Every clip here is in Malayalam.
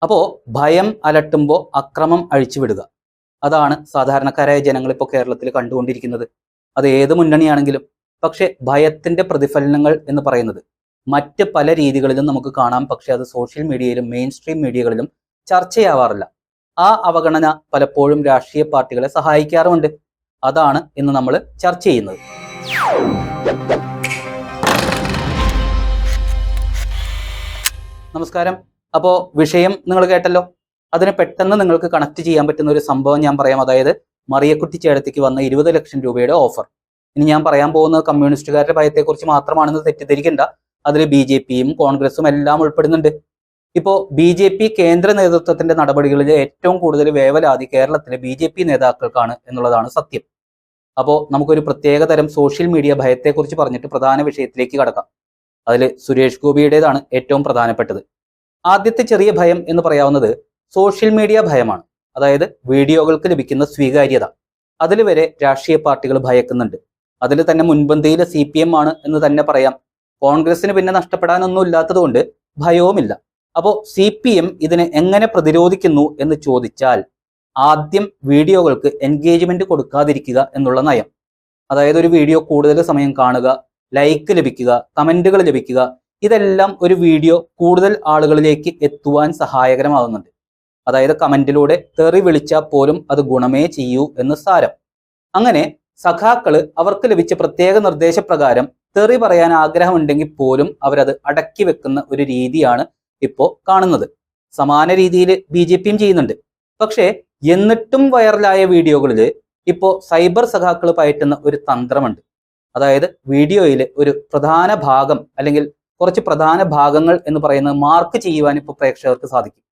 അപ്പോൾ ഭയം അലട്ടുമ്പോൾ അക്രമം അഴിച്ചുവിടുക, അതാണ് സാധാരണക്കാരായ ജനങ്ങൾ ഇപ്പോൾ കേരളത്തിൽ കണ്ടുകൊണ്ടിരിക്കുന്നത്. അത് ഏത് മുന്നണിയാണെങ്കിലും. പക്ഷെ ഭയത്തിന്റെ പ്രതിഫലനങ്ങൾ എന്ന് പറയുന്നത് മറ്റ് പല രീതികളിലും നമുക്ക് കാണാം. പക്ഷെ അത് സോഷ്യൽ മീഡിയയിലും മെയിൻ സ്ട്രീം മീഡിയകളിലും ചർച്ചയാവാറില്ല. ആ അവഗണന പലപ്പോഴും രാഷ്ട്രീയ പാർട്ടികളെ സഹായിക്കാറുമുണ്ട്. അതാണ് ഇന്ന് നമ്മൾ ചർച്ച ചെയ്യുന്നത്. നമസ്കാരം. അപ്പോൾ വിഷയം നിങ്ങൾ കേട്ടല്ലോ. അതിന് പെട്ടെന്ന് നിങ്ങൾക്ക് കണക്ട് ചെയ്യാൻ പറ്റുന്ന ഒരു സംഭവം ഞാൻ പറയാം. അതായത് മറിയക്കുട്ടി ചേട്ടത്തിക്ക് വന്ന 20 ലക്ഷം രൂപയുടെ ഓഫർ. ഇനി ഞാൻ പറയാൻ പോകുന്നത് കമ്മ്യൂണിസ്റ്റുകാരുടെ ഭയത്തെക്കുറിച്ച് മാത്രമാണെന്ന് തെറ്റിദ്ധരിക്കേണ്ട. അതിൽ BJPയും കോൺഗ്രസും എല്ലാം ഉൾപ്പെടുന്നുണ്ട്. ഇപ്പോൾ BJP കേന്ദ്ര നേതൃത്വത്തിന്റെ നടപടികളിൽ ഏറ്റവും കൂടുതൽ വേവലാതി കേരളത്തിലെ BJP നേതാക്കൾക്കാണ് എന്നുള്ളതാണ് സത്യം. അപ്പോൾ നമുക്കൊരു പ്രത്യേക തരം സോഷ്യൽ മീഡിയ ഭയത്തെക്കുറിച്ച് പറഞ്ഞിട്ട് പ്രധാന വിഷയത്തിലേക്ക് കടക്കാം. അതിൽ സുരേഷ് ഗോപിയുടേതാണ് ഏറ്റവും പ്രധാനപ്പെട്ടത്. ആദ്യത്തെ ചെറിയ ഭയം എന്ന് പറയാവുന്നത് സോഷ്യൽ മീഡിയ ഭയമാണ്. അതായത് വീഡിയോകൾക്ക് ലഭിക്കുന്ന സ്വീകാര്യത. അതിൽ വരെ രാഷ്ട്രീയ പാർട്ടികൾ ഭയക്കുന്നുണ്ട്. അതിൽ തന്നെ മുൻപന്തിയിൽ CPM ആണ് എന്ന് തന്നെ പറയാം. കോൺഗ്രസിന് പിന്നെ നഷ്ടപ്പെടാനൊന്നും ഇല്ലാത്തത് കൊണ്ട് ഭയവുമില്ല. അപ്പോൾ CPM ഇതിനെ എങ്ങനെ പ്രതിരോധിക്കുന്നു എന്ന് ചോദിച്ചാൽ ആദ്യം വീഡിയോകൾക്ക് എൻഗേജ്മെന്റ് കൊടുക്കാതിരിക്കുക എന്നുള്ള നയം. അതായത് ഒരു വീഡിയോ കൂടുതൽ സമയം കാണുക, ലൈക്ക് ലഭിക്കുക, കമന്റുകൾ ലഭിക്കുക, ഇതെല്ലാം ഒരു വീഡിയോ കൂടുതൽ ആളുകളിലേക്ക് എത്തുവാൻ സഹായകരമാകുന്നുണ്ട്. അതായത് കമന്റിലൂടെ തെറി വിളിച്ചാൽ പോലും അത് ഗുണമേ ചെയ്യൂ എന്ന് സാരം. അങ്ങനെ സഖാക്കള് അവർക്ക് ലഭിച്ച പ്രത്യേക നിർദ്ദേശപ്രകാരം തെറി പറയാൻ ആഗ്രഹമുണ്ടെങ്കിൽ പോലും അവരത് അടക്കി വെക്കുന്ന ഒരു രീതിയാണ് ഇപ്പോൾ കാണുന്നത്. സമാന രീതിയിൽ BJPയും ചെയ്യുന്നുണ്ട്. പക്ഷേ എന്നിട്ടും വൈറലായ വീഡിയോകളിൽ ഇപ്പോൾ സൈബർ സഖാക്കൾ പയറ്റുന്ന ഒരു തന്ത്രമുണ്ട്. അതായത് വീഡിയോയിൽ ഒരു പ്രധാന ഭാഗം അല്ലെങ്കിൽ കുറച്ച് പ്രധാന ഭാഗങ്ങൾ എന്ന് പറയുന്നത് മാർക്ക് ചെയ്യുവാൻ ഇപ്പോൾ പ്രേക്ഷകർക്ക് സാധിക്കും.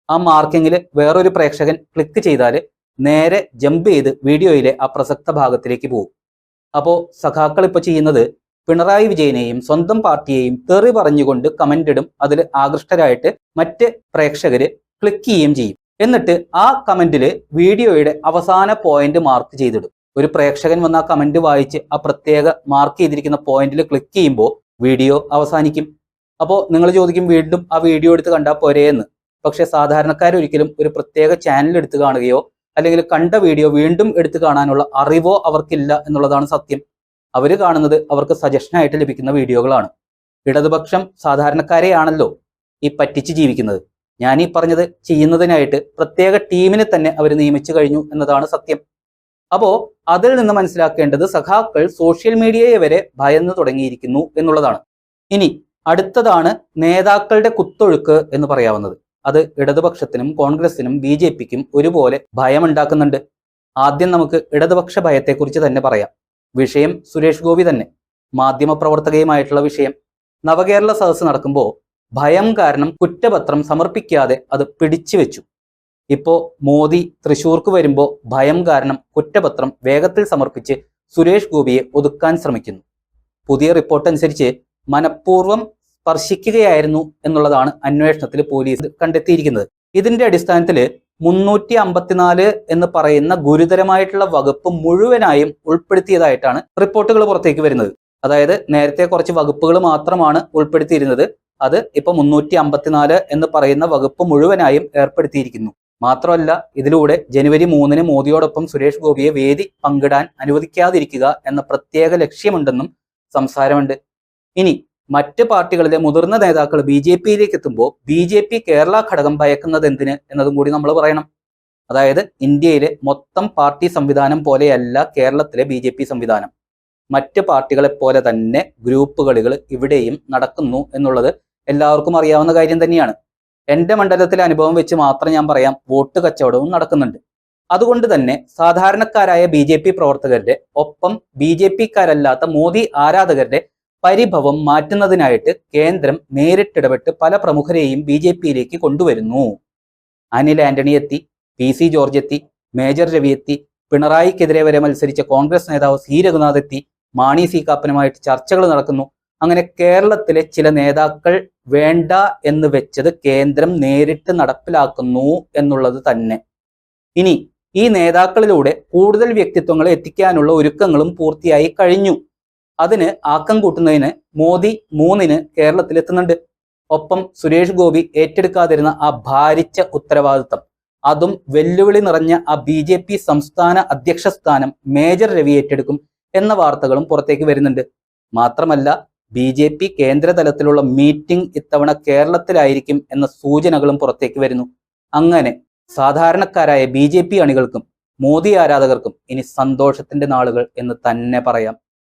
ആ മാർക്കിങ്ങിൽ വേറൊരു പ്രേക്ഷകൻ ക്ലിക്ക് ചെയ്താൽ നേരെ ജമ്പ് ചെയ്ത് വീഡിയോയിലെ ആ പ്രസക്ത ഭാഗത്തിലേക്ക് പോകും. അപ്പോൾ സഖാക്കൾ ഇപ്പോൾ ചെയ്യുന്നത് പിണറായി വിജയനെയും സ്വന്തം പാർട്ടിയെയും തെറി പറഞ്ഞുകൊണ്ട് കമന്റ് ഇടും. അതിൽ ആകൃഷ്ടരായിട്ട് മറ്റ് പ്രേക്ഷകര് ക്ലിക്ക് ചെയ്യുകയും ചെയ്യും. എന്നിട്ട് ആ കമന്റിൽ വീഡിയോയുടെ അവസാന പോയിന്റ് മാർക്ക് ചെയ്തിടും. ഒരു പ്രേക്ഷകൻ വന്ന ആ കമന്റ് വായിച്ച് ആ പ്രത്യേക മാർക്ക് ചെയ്തിരിക്കുന്ന പോയിന്റിൽ ക്ലിക്ക് ചെയ്യുമ്പോൾ വീഡിയോ അവസാനിക്കും. അപ്പോൾ നിങ്ങൾ ചോദിക്കും വീണ്ടും ആ വീഡിയോ എടുത്ത് കണ്ടാൽ പോരേന്ന്. പക്ഷെ സാധാരണക്കാരൊരിക്കലും ഒരു പ്രത്യേക ചാനൽ എടുത്ത് കാണുകയോ അല്ലെങ്കിൽ കണ്ട വീഡിയോ വീണ്ടും എടുത്ത് കാണാനുള്ള അറിവോ അവർക്കില്ല എന്നുള്ളതാണ് സത്യം. അവർ കാണുന്നത് അവർക്ക് സജഷനായിട്ട് ലഭിക്കുന്ന വീഡിയോകളാണ്. ഇടതുപക്ഷം സാധാരണക്കാരെയാണല്ലോ ഈ പറ്റിച്ച് ജീവിക്കുന്നത്. ഞാൻ ഈ പറഞ്ഞത് ചെയ്യുന്നതിനായിട്ട് പ്രത്യേക ടീമിനെ തന്നെ അവർ നിയമിച്ചു കഴിഞ്ഞു എന്നതാണ് സത്യം. അപ്പോൾ അതിൽ നിന്ന് മനസ്സിലാക്കേണ്ടത് സഖാക്കൾ സോഷ്യൽ മീഡിയയെ വരെ ഭയന്ന് തുടങ്ങിയിരിക്കുന്നു എന്നുള്ളതാണ്. ഇനി അടുത്തതാണ് നേതാക്കളുടെ കുത്തൊഴുക്ക് എന്ന് പറയാവുന്നത്. അത് ഇടതുപക്ഷത്തിനും കോൺഗ്രസിനും BJPക്കും ഒരുപോലെ ഭയമുണ്ടാക്കുന്നുണ്ട്. ആദ്യം നമുക്ക് ഇടതുപക്ഷ ഭയത്തെക്കുറിച്ച് തന്നെ പറയാം. വിഷയം സുരേഷ് ഗോപി തന്നെ, മാധ്യമപ്രവർത്തകയുമായിട്ടുള്ള വിഷയം. നവകേരള സദസ്സ് നടക്കുമ്പോൾ ഭയം കാരണം കുറ്റപത്രം സമർപ്പിക്കാതെ അത് പിടിച്ചു വെച്ചു. ഇപ്പോ മോദി തൃശ്ശൂർക്ക് വരുമ്പോൾ ഭയം കാരണം കുറ്റപത്രം വേഗത്തിൽ സമർപ്പിച്ച് സുരേഷ് ഗോപിയെ ഒതുക്കാൻ ശ്രമിക്കുന്നു. പുതിയ റിപ്പോർട്ട് അനുസരിച്ച് മനഃപൂർവ്വം സ്പർശിക്കുകയായിരുന്നു എന്നുള്ളതാണ് അന്വേഷണത്തിൽ പോലീസ് കണ്ടെത്തിയിരിക്കുന്നത്. ഇതിന്റെ അടിസ്ഥാനത്തിൽ 354 എന്ന് പറയുന്ന ഗുരുതരമായിട്ടുള്ള വകുപ്പ് മുഴുവനായും ഉൾപ്പെടുത്തിയതായിട്ടാണ് റിപ്പോർട്ടുകൾ പുറത്തേക്ക് വരുന്നത്. അതായത് നേരത്തെ കുറച്ച് വകുപ്പുകൾ മാത്രമാണ് ഉൾപ്പെടുത്തിയിരുന്നത്. അത് ഇപ്പൊ 354 എന്ന് പറയുന്ന വകുപ്പ് മുഴുവനായും ഏർപ്പെടുത്തിയിരിക്കുന്നു. മാത്രമല്ല ഇതിലൂടെ ജനുവരി 3-ന് മോദിയോടൊപ്പം സുരേഷ് ഗോപിയെ വേദി പങ്കിടാൻ അനുവദിക്കാതിരിക്കുക എന്ന പ്രത്യേക ലക്ഷ്യമുണ്ടെന്നും സംസാരമുണ്ട്. ഇനി മറ്റ് പാർട്ടികളിലെ മുതിർന്ന നേതാക്കൾ BJPയിലേക്ക് എത്തുമ്പോൾ BJP കേരള ഘടകം ഭയക്കുന്നത് എന്തിന് എന്നതും കൂടി നമ്മൾ പറയണം. അതായത് ഇന്ത്യയിലെ മൊത്തം പാർട്ടി സംവിധാനം പോലെയല്ല കേരളത്തിലെ BJP സംവിധാനം. മറ്റ് പാർട്ടികളെ പോലെ തന്നെ ഗ്രൂപ്പ് കളികൾ ഇവിടെയും നടക്കുന്നു എന്നുള്ളത് എല്ലാവർക്കും അറിയാവുന്ന കാര്യം തന്നെയാണ്. എൻ്റെ മണ്ഡലത്തിലെ അനുഭവം വെച്ച് മാത്രം ഞാൻ പറയാം, വോട്ട് കച്ചവടവും നടക്കുന്നുണ്ട്. അതുകൊണ്ട് തന്നെ സാധാരണക്കാരായ BJP പ്രവർത്തകരുടെ ഒപ്പം BJPക്കാരല്ലാത്ത മോദി ആരാധകരുടെ പരിഭവം മാറ്റുന്നതിനായിട്ട് കേന്ദ്രം നേരിട്ടിടപെട്ട് പല പ്രമുഖരെയും BJPയിലേക്ക് കൊണ്ടുവരുന്നു. അനിൽ ആന്റണി എത്തി, PC ജോർജ് എത്തി, മേജർ രവി എത്തി, പിണറായിക്കെതിരെ വരെ മത്സരിച്ച കോൺഗ്രസ് നേതാവ് C രഘുനാഥ് എത്തി, മാണി C കാപ്പനുമായിട്ട് ചർച്ചകൾ നടക്കുന്നു. അങ്ങനെ കേരളത്തിലെ ചില നേതാക്കൾ വേണ്ട എന്ന് വെച്ചത് കേന്ദ്രം നേരിട്ട് നടപ്പിലാക്കുന്നു എന്നുള്ളത് തന്നെ. ഇനി ഈ നേതാക്കളിലൂടെ കൂടുതൽ വ്യക്തിത്വങ്ങളെ എത്തിക്കാനുള്ള ഒരുക്കങ്ങളും പൂർത്തിയായി കഴിഞ്ഞു. അതിന് ആക്കം കൂട്ടുന്നതിന് മോദി 3-ന് കേരളത്തിൽ എത്തുന്നുണ്ട്. ഒപ്പം സുരേഷ് ഗോപി ഏറ്റെടുക്കാതിരുന്ന ആ ഭാരിച്ച ഉത്തരവാദിത്തം, അതും വെല്ലുവിളി നിറഞ്ഞ ആ BJP സംസ്ഥാന അധ്യക്ഷ സ്ഥാനം മേജർ രവി ഏറ്റെടുക്കും എന്ന വാർത്തകളും പുറത്തേക്ക് വരുന്നുണ്ട്. മാത്രമല്ല BJP കേന്ദ്ര തലത്തിലുള്ള മീറ്റിംഗ് ഇത്തവണ കേരളത്തിലായിരിക്കും എന്ന സൂചനകളും പുറത്തേക്ക് വരുന്നു. അങ്ങനെ സാധാരണക്കാരായ BJP അണികൾക്കും മോദി ആരാധകർക്കും ഇനി സന്തോഷത്തിന്റെ നാളുകൾ എന്ന് തന്നെ പറയാം.